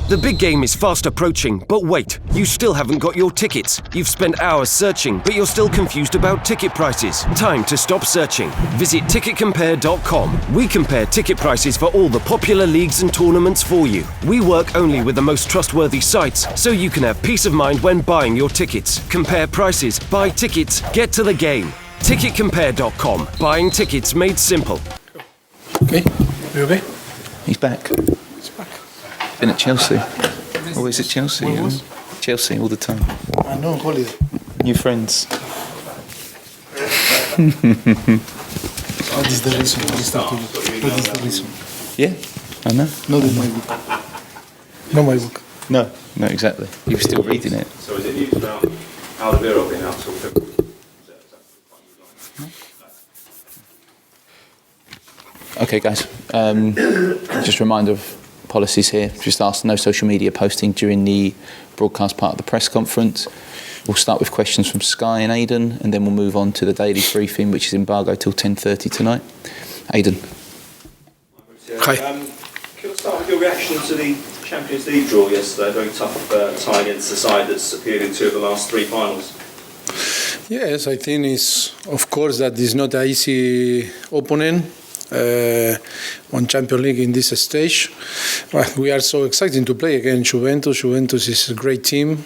The big game is fast approaching, but wait, you still haven't got your tickets. You've spent hours searching, but you're still confused about ticket prices. Time to stop searching. Visit ticketcompare.com. We compare ticket prices for all the popular leagues and tournaments for you. We work only with the most trustworthy sites, so you can have peace of mind when buying your tickets. Compare prices, buy tickets, get to the game. Ticketcompare.com. Buying tickets made simple. Okay, you okay? He's back. He's back. Been at Chelsea. Always at Chelsea. Where was? Chelsea all the time. I know, holiday. New friends. What is the reason? What is the reason? Yeah, I know. Not in my book. Not my book. No, exactly. You were still reading it. So is it news about Alderweireld being out till February? Okay, guys. Just a reminder of policies here. Just ask no social media posting during the broadcast part of the press conference. We'll start with questions from Sky and Aidan, and then we'll move on to the daily briefing, which is embargo till 10:30 tonight. Aidan. Hi. Can I start with your reaction to the Champions League draw yesterday? A very tough tie against the side that's appeared in 2 of the last 3 finals. Yes, I think of course that is not an easy opponent. On Champions League in this stage. We are so excited to play against Juventus. Juventus is a great team,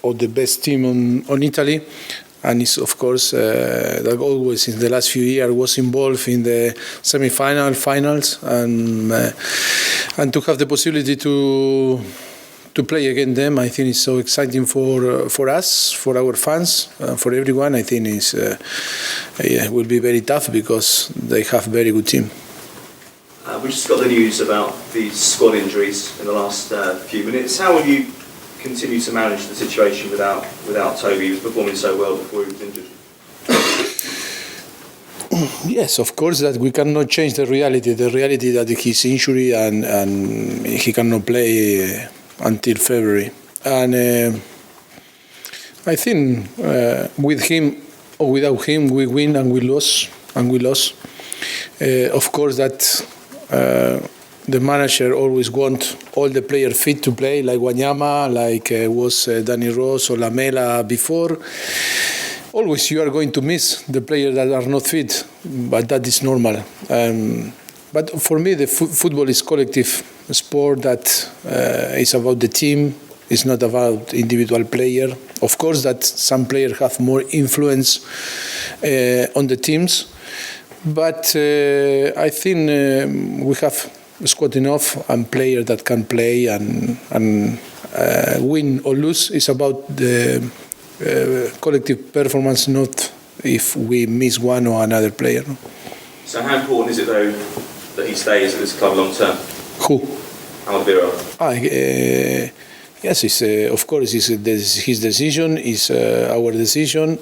or the best team on Italy, and is of course like always in the last few years was involved in the semi-final, finals, and to have the possibility to play against them, I think it's so exciting for us, for our fans, for everyone. I think it will be very tough because they have a very good team. We just got the news about the squad injuries in the last few minutes. How will you continue to manage the situation without Toby? He was performing so well before he was injured. Yes, of course that we cannot change the reality that he's injury and he cannot play until February. And I think with him or without him, we win and we lose. Of course that the manager always wants all the players fit to play, like Wanyama, like was Danny Rose or Lamela before. Always you are going to miss the players that are not fit, but that is normal. But for me, the football is collective sport that is about the team. It's not about individual player. Of course, that some players have more influence on the teams, but I think we have squad enough and players that can play and win or lose. It's about the collective performance, not if we miss one or another player. So how important is it though that he stays at this club long term? Who? Alderweireld. Yes, of course, his decision is our decision.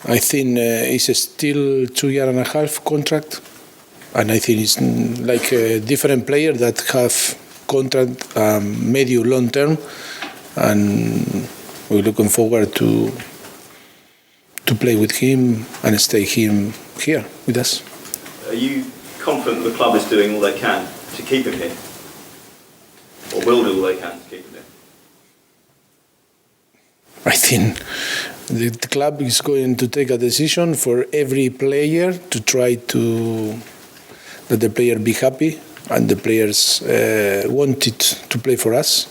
I think it's still 2.5-year contract, and I think it's like a different player that have contract medium long term, and we're looking forward to play with him and stay him here with us. Are you confident the club is doing all they can to keep him here? Or will do all they can to keep him here? I think the club is going to take a decision for every player to try to that the player be happy, and the players wanted to play for us.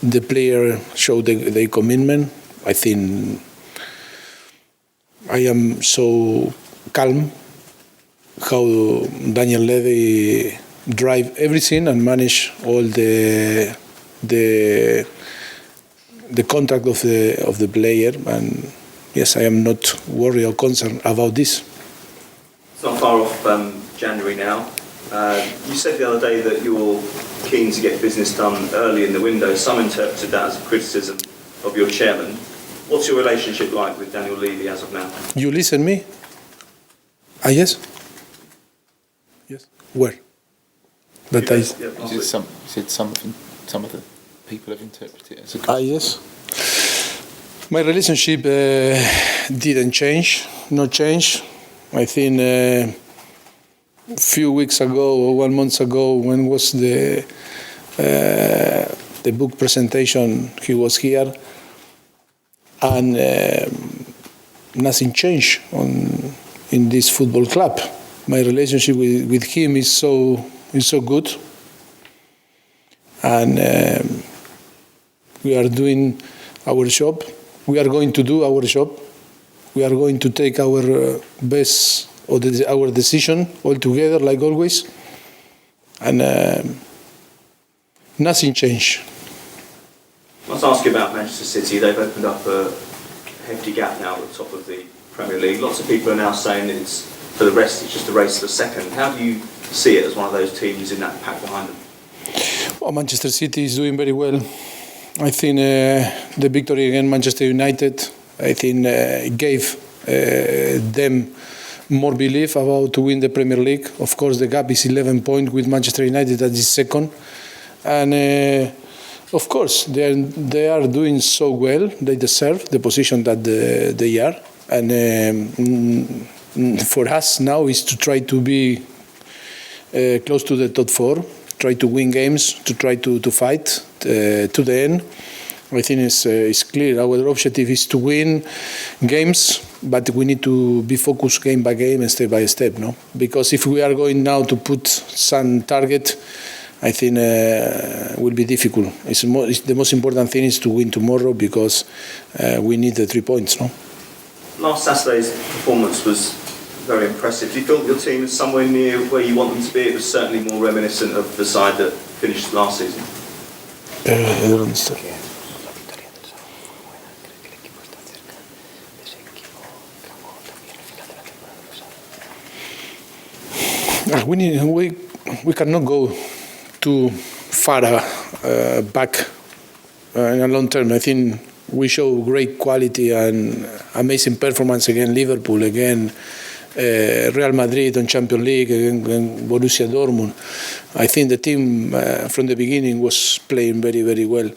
The player showed their commitment. I think I am so calm how Daniel Levy drive everything and manage all the contract of the player, and yes, I am not worried or concerned about this. It's not far off January now. You said the other day that you're keen to get business done early in the window. Some interpreted that as a criticism of your chairman. What's your relationship like with Daniel Levy as of now? You listen me? Yes? Yes. Where? That I... Said some of the people have interpreted it as a yes. My relationship didn't change, not change. I think a few weeks ago or 1 month ago, when was the the book presentation, he was here, and nothing changed in this football club. My relationship with him is so good, and we are doing our job. We are going to do our job. We are going to take our best or our decision all together, like always, and nothing changed. I must ask you about Manchester City. They've opened up a hefty gap now at the top of the Premier League. Lots of people are now saying that for the rest, it's just a race for second. How do you see it as one of those teams in that pack behind them? Well, Manchester City is doing very well. I think the victory against Manchester United, I think, gave them more belief about to win the Premier League. Of course, the gap is 11 points with Manchester United that is second. And of course, they are doing so well. They deserve the position that they are. And for us now is to try to be close to the top four, try to win games, to try to fight to the end. I think it's clear. Our objective is to win games, but we need to be focused game by game and step by step, no? Because if we are going now to put some target, I think it will be difficult. The most important thing is to win tomorrow because we need the 3 points, no? Last Saturday's performance was very impressive. Do you feel your team is somewhere near where you want them to be? It was certainly more reminiscent of the side that finished last season. I don't understand. We cannot go too far back in a long term. I think we show great quality and amazing performance against Liverpool, against Real Madrid on Champions League, against Borussia Dortmund. I think the team from the beginning was playing very, very well.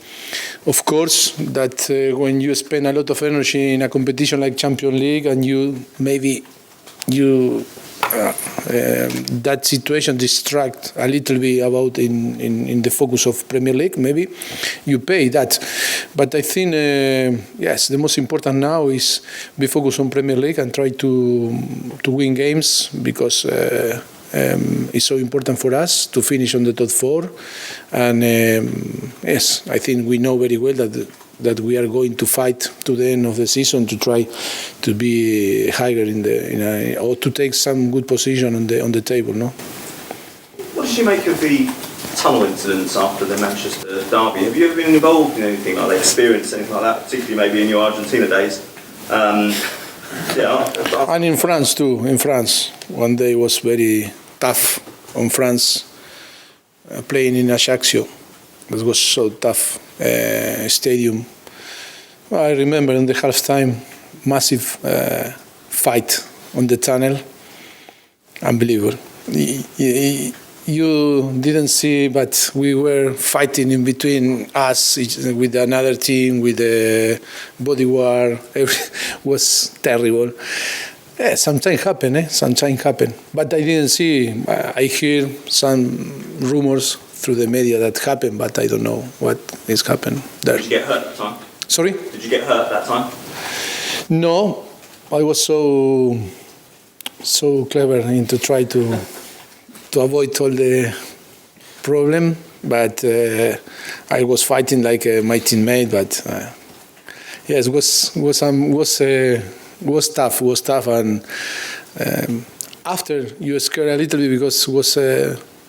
Of course, that when you spend a lot of energy in a competition like Champions League and that situation distract a little bit about in the focus of Premier League, maybe you pay that. But I think, yes, the most important now is be focused on Premier League and try to win games because it's so important for us to finish on the top four. And yes, I think we know very well that we are going to fight to the end of the season to try to be higher or to take some good position on the table, no? What did you make of the tunnel incidents after the Manchester derby? Have you ever been involved in anything like that, experienced anything like that, particularly maybe in your Argentina days? And in France too. In France, one day was very tough on France, playing in Ajaccio. It was so tough. Stadium. I remember in the halftime, massive fight on the tunnel. Unbelievable. You didn't see, but we were fighting in between us with another team, with the body war. It was terrible. Yeah, sometimes happen. Sometimes happen. But I didn't see. I hear some rumors through the media that happened, but I don't know what is happened there. Did you get hurt that time? Sorry? Did you get hurt that time? No, I was so clever to try to avoid all the problem, but I was fighting like my teammate. But yes, was tough, and after you scared a little bit because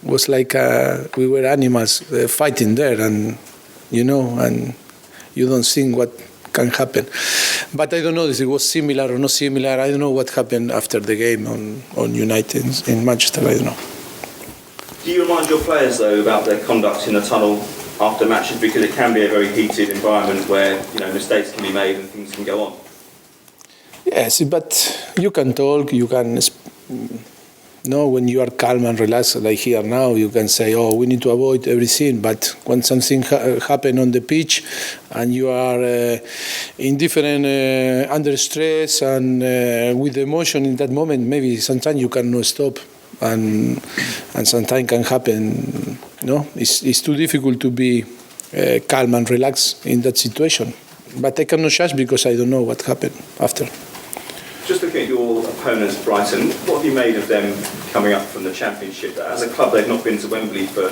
was like we were animals fighting there, and you don't think what can happen. But I don't know if it was similar or not similar. I don't know what happened after the game on United in Manchester. I don't know. Do you remind your players though about their conduct in the tunnel after matches, because it can be a very heated environment where mistakes can be made and things can go on? Yes, but you can talk. You can. When you are calm and relaxed like here now, you can say, we need to avoid everything. But when something happens on the pitch and you are in different, under stress and with emotion in that moment, maybe sometimes you cannot stop. And sometimes can happen. It's too difficult to be calm and relaxed in that situation. But I cannot judge because I don't know what happened after. Just looking at your opponents, Brighton, what have you made of them coming up from the Championship? As a club, they've not been to Wembley for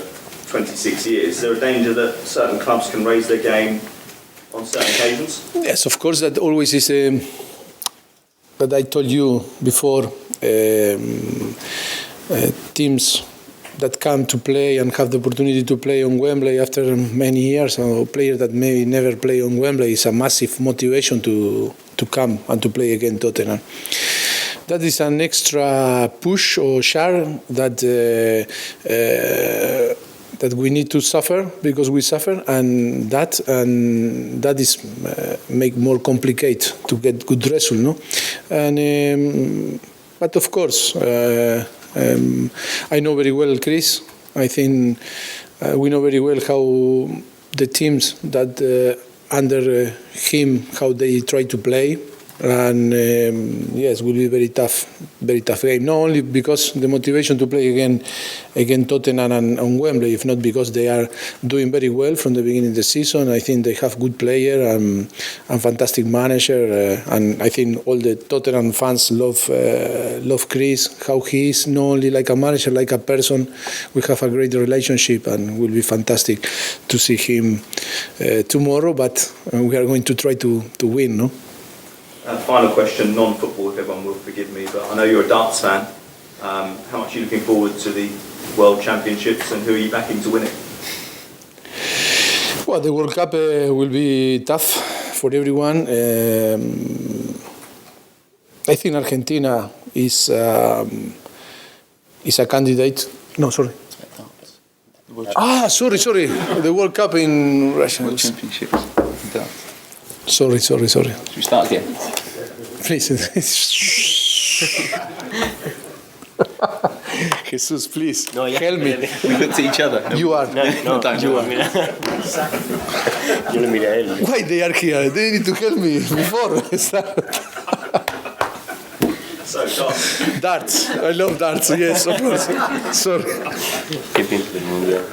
26 years. Is there a danger that certain clubs can raise their game on certain occasions? Yes, of course, that always is that I told you before, teams that come to play and have the opportunity to play on Wembley after many years, or players that maybe never play on Wembley, is a massive motivation to come and to play against Tottenham. That is an extra push or share that that we need to suffer because we suffer, and that is make more complicated to get good result, no? And but of course, I know very well Chris. I think we know very well how the teams that under him, how they try to play. And yes, will be very tough game. Not only because the motivation to play again Tottenham and on Wembley, if not because they are doing very well from the beginning of the season. I think they have good player and fantastic manager, and I think all the Tottenham fans love Chris, how he is, not only like a manager, like a person. We have a great relationship, and will be fantastic to see him tomorrow. But we are going to try to win, no? Final question, non-football, if everyone will forgive me, but I know you're a darts fan. How much are you looking forward to the World Championships, and who are you backing to win it? Well, the World Cup will be tough for everyone. I think Argentina is a candidate. No, sorry. Sorry. The World Cup in Russia. World Championships. Sorry. Should we start again? Please. Jesus, please. No, yeah. Help me. We looked at each other. You are. No, You are. Yo le miré a él. Why they are here? They need to help me before. So, darts. Darts. I love darts. Yes, of course. Sorry. ¿Qué piensas del mundial?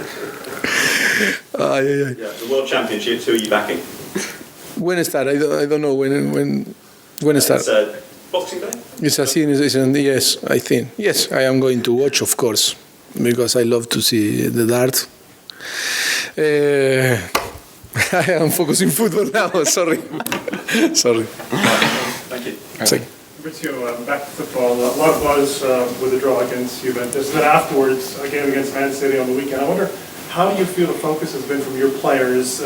Ay. Yeah, the World Championships, who are you backing? When start? I don't know when start. It's Boxing Day? It's a scene. Yes, I think. Yes, I am going to watch, of course, because I love to see the dart. I am focusing football now. Sorry. Thank you. Mauricio, back to football. A lot of buzz with the draw against Juventus. Then afterwards, a game against Man City on the weekend. I wonder, how do you feel the focus has been from your players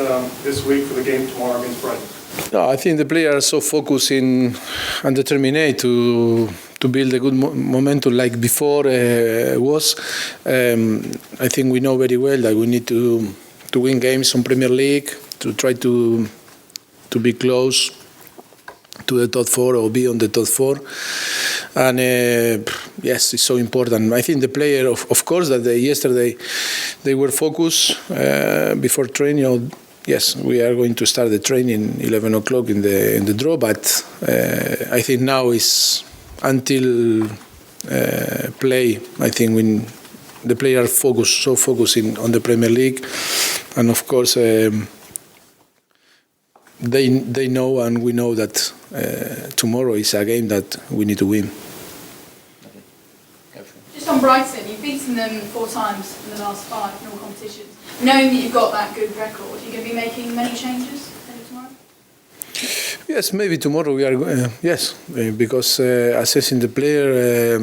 this week for the game tomorrow against Brighton? No, I think the players are so focused and determined to build a good momentum like before was. I think we know very well that we need to win games on Premier League, to try to be close to the top four or be on the top four. And yes, it's so important. I think the player, of course, that yesterday they were focused before training. Yes, we are going to start the training 11 o'clock in the draw, but I think now is until play. I think when the players so focusing on the Premier League, and of course they know and we know that tomorrow is a game that we need to win. Just on Brighton, you've beaten them 4 times in the last 5 in all competitions. Knowing that you've got that good record, are you going to be making many changes tomorrow? Yes, maybe tomorrow we are. Yes, because assessing the player,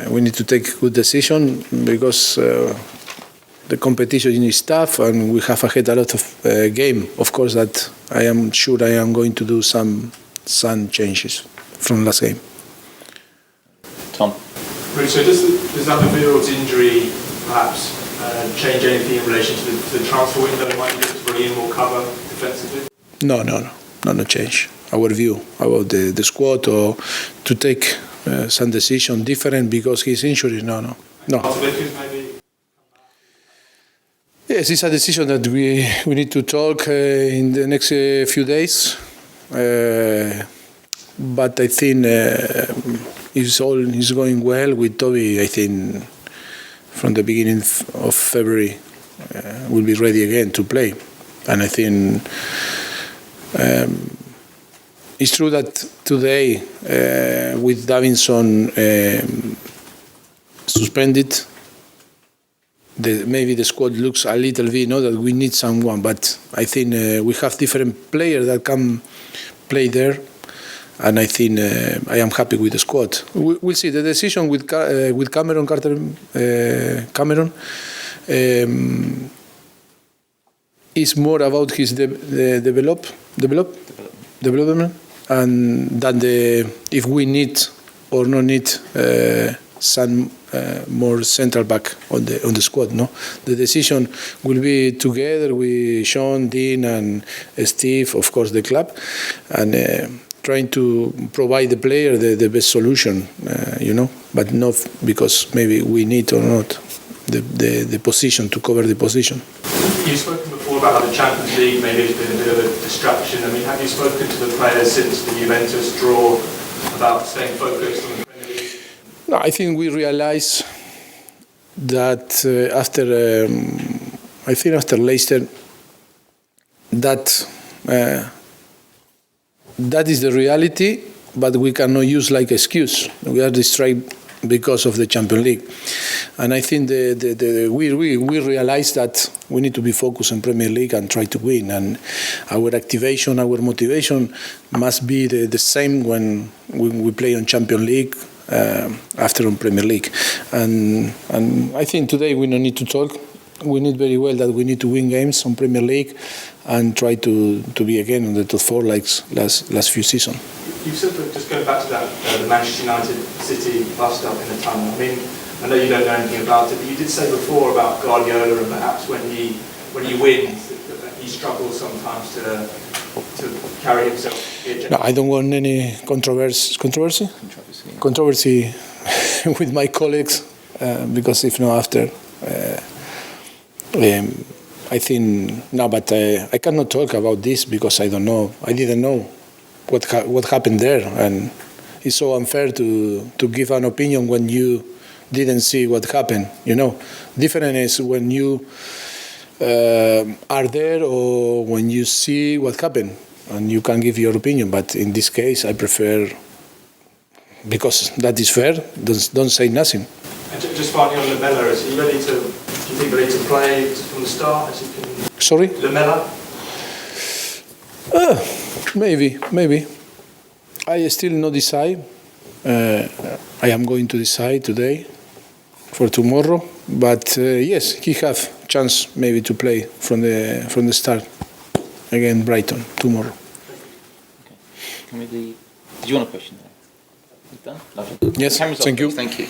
we need to take good decision because the competition is tough and we have ahead a lot of game. Of course, that I am sure I am going to do some changes from last game. Tom. Mauricio, does Alderweireld's injury perhaps change anything in relation to the transfer window? Might you look to bring in more cover defensively? No change. Our view about the squad or to take some decision different because his injury. No. Maybe. Yes, it's a decision that we need to talk in the next few days. But I think it's going well with Toby. I think from the beginning of February we'll be ready again to play. And I think it's true that today, with Davinson suspended, maybe the squad looks a little bit, that we need someone, but I think we have different players that can play there, and I think I am happy with the squad. We'll see. The decision with Cameron is more about his development, and than if we need or not need some more central back on the squad. No, the decision will be together with Sean, Dean, and Steve, of course, the club, and trying to provide the player the best solution. But not because maybe we need or not the position to cover the position. You've spoken before about how the Champions League maybe has been a bit of a distraction. I mean, have you spoken to the players since the Juventus draw about staying focused on the Premier League? No, I think we realized that after Leicester, that is the reality, but we cannot use like excuse. We are distracted because of the Champions League, and I think we realize that we need to be focused on Premier League and try to win, and our activation, our motivation must be the same when we play on Champions League after on Premier League, and I think today we don't need to talk. We need very well that we need to win games on Premier League and try to be again in the top four like last few seasons. You've said that, just going back to that, the Manchester United City bust up in the tunnel. I mean, I know you don't know anything about it, but you did say before about Guardiola and perhaps when he wins, that he struggles sometimes to carry himself. No, I don't want any controversy with my colleagues, because if not after. I think no, but I cannot talk about this because I don't know. I didn't know what happened there, and it's so unfair to give an opinion when you didn't see what happened. Different is when you are there or when you see what happened, and you can give your opinion. But in this case, I prefer, because that is fair. Don't say nothing. And just finally on Lamela, is he ready to? Do you think ready to play from the start? As he can? Sorry? Lamela? Maybe. I still not decide. I am going to decide today for tomorrow. But yes, he have chance maybe to play from the start against Brighton tomorrow. Okay. Did you want a question there? Done? Lovely. Yes, thank you. Thank you.